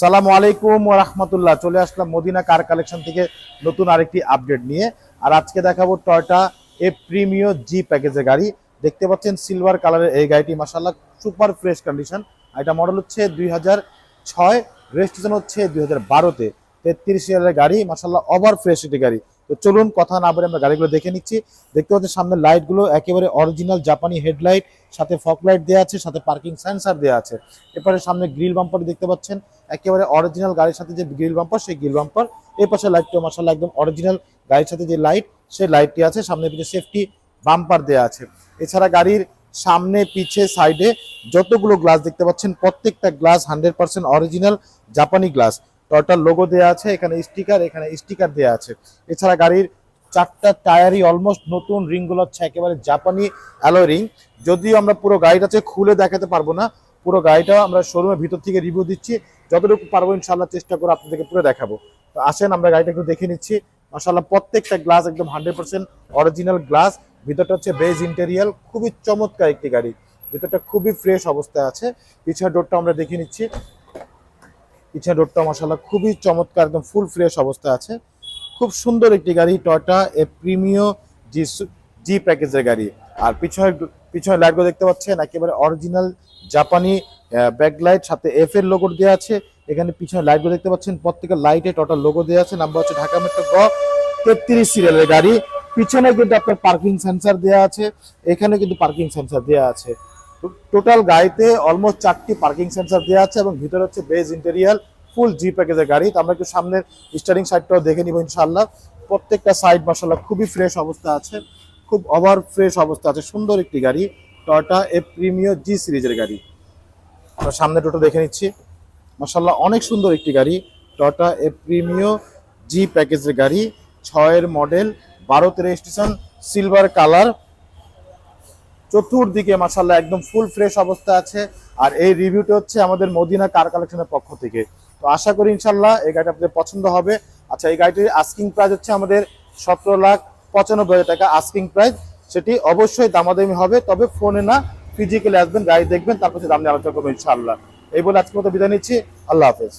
সালামু আলাইকুম ওয়া রাহমাতুল্লাহ। চলে আসলাম মদিনা কার কালেকশন থেকে নতুন আরেকটি আপডেট নিয়ে। আর আজকে দেখাবো টয়োটা প্রিমিও জি প্যাকেজের গাড়ি। দেখতে পাচ্ছেন সিলভার কালারের এই গাড়িটি মাশাআল্লাহ সুপার ফ্রেশ কন্ডিশন। এটা মডেল হচ্ছে 2006, রেজিস্ট্রেশন হচ্ছে 2012-তে। 33 সিরিয়ালের গাড়ি, মাশাআল্লাহ ওভার ফ্রেশ একটি গাড়ি। তো চলুন কথা না বলে আমরা গাড়িগুলো দেখে নিচ্ছি। দেখতে পাচ্ছেন সামনের লাইটগুলো একেবারে অরিজিনাল জাপানি হেডলাইট, সাথে ফগ লাইট দেওয়া আছে, সাথে পার্কিং সেন্সর দেওয়া আছে। এরপরে সামনে গ্রিল বাম্পার দেখতে পাচ্ছেন, একেবারে অরিজিনাল গাড়ির সাথে যে গ্রিল বাম্পার, সেই গ্রিল বাম্পার। এই পাশে লাইটটা মাশাআল্লাহ একদম অরিজিনাল গাড়ির সাথে যে লাইট, সেই লাইটটি আছে। সামনে পিছনে সেফটি বাম্পার দেওয়া আছে। এছাড়া গাড়ির সামনে পিছে সাইডে যতগুলো গ্লাস দেখতে পাচ্ছেন, প্রত্যেকটা গ্লাস 100% অরিজিনাল জাপানি গ্লাস। টয়োটার লোগো দেওয়া আছে, এখানে স্টিকার দেওয়া আছে। এছাড়া গাড়ির চারটা টায়ারই অলমোস্ট নতুন, রিংগুলো হচ্ছে একেবারে জাপানি অ্যালয় রিং। যদিও আমরা পুরো গাড়িটা খুলে দেখাতে পারবো না, পুরো গাড়িটা আমরা শোরুমের ভিতর থেকে রিভিউ দিচ্ছি, যতটুকু পারবো ইনশাআল্লাহ চেষ্টা করে আপনাদেরকে পুরো দেখাবো। তো আসেন আমরা গাড়িটা একটু দেখে নিচ্ছি। মাশাআল্লাহ প্রত্যেকটা গ্লাস একদম 100% অরিজিনাল গ্লাস। ভিতরটা হচ্ছে বেজ ইন্টেরিয়াল, খুবই চমৎকার একটি গাড়ি। ভিতরটা খুবই ফ্রেশ অবস্থায় আছে। পিছনের ডোরটা আমরা দেখে নিচ্ছি। পিছনের ডোরটা মাশাআল্লাহ খুবই চমৎকার, একদম ফুল ফ্রেশ অবস্থায় আছে। খুব সুন্দর একটি গাড়ি, টয়োটা প্রিমিও জি প্যাকেজের গাড়ি। আর পিছনে লাইটগুলো দেখতে পাচ্ছেন একেবারে অরিজিনাল জাপানি ব্যাকলাইট, সাথে এফ এর লোগো দেওয়া আছে। এখানে পিছনে লাইটগুলো দেখতে পাচ্ছেন, প্রত্যেকের লাইটে টয়োটার লোগো দেওয়া আছে। নাম্বার হচ্ছে ঢাকা মেট্রো গ 33 সিরিয়ালের গাড়ি। পিছনে কিন্তু আপনার পার্কিং সেন্সর দেওয়া আছে, এখানে কিন্তু পার্কিং সেন্সর দেওয়া আছে। টোটাল গাড়িতে অলমোস্ট 4টি পার্কিং সেন্সর দেওয়া আছে এবং ভিতরে হচ্ছে বেজ ইন্টেরিয়াল ফুল জি প্যাকেজের গাড়ি। তো আমরা একটু সামনের স্টারিং সাইডটাও দেখে নিব ইনশাআল্লাহ। প্রত্যেকটা সাইড মাশাআল্লাহ খুবই ফ্রেশ অবস্থা আছে, খুব ওভার ফ্রেশ অবস্থা আছে। সুন্দর একটি গাড়ি, টয়োটা প্রিমিও জি সিরিজের গাড়ি। আমরা সামনে টোটো দেখে নিচ্ছি। মাশাআল্লাহ অনেক সুন্দর একটি গাড়ি, টয়োটা প্রিমিও জি প্যাকেজের গাড়ি। 6-এর মডেল, 12-তে রেজিস্ট্রেশন, সিলভার কালার। চতুর্দিকে মাশাআল্লাহ একদম ফুল ফ্রেশ অবস্থা আছে। আর এই রিভিউটা হচ্ছে আমাদের মদিনা কার কালেকশনের পক্ষ থেকে। তো আশা করি ইনশাআল্লাহ এই গাড়িটা আপনাদের পছন্দ হবে। আচ্ছা, এই গাড়িটির আস্কিং প্রাইস হচ্ছে আমাদের 17,95,000 টাকা আস্কিং প্রাইস। সেটি অবশ্যই দামাদামি হবে, তবে ফোনে না, ফিজিক্যালি আসবেন, গাড়ি দেখবেন, তারপর দাম নিয়ে আলোচনা করবো ইনশাআল্লাহ। এই বলে আজকের মতো বিদায় নিচ্ছি। আল্লাহ হাফেজ।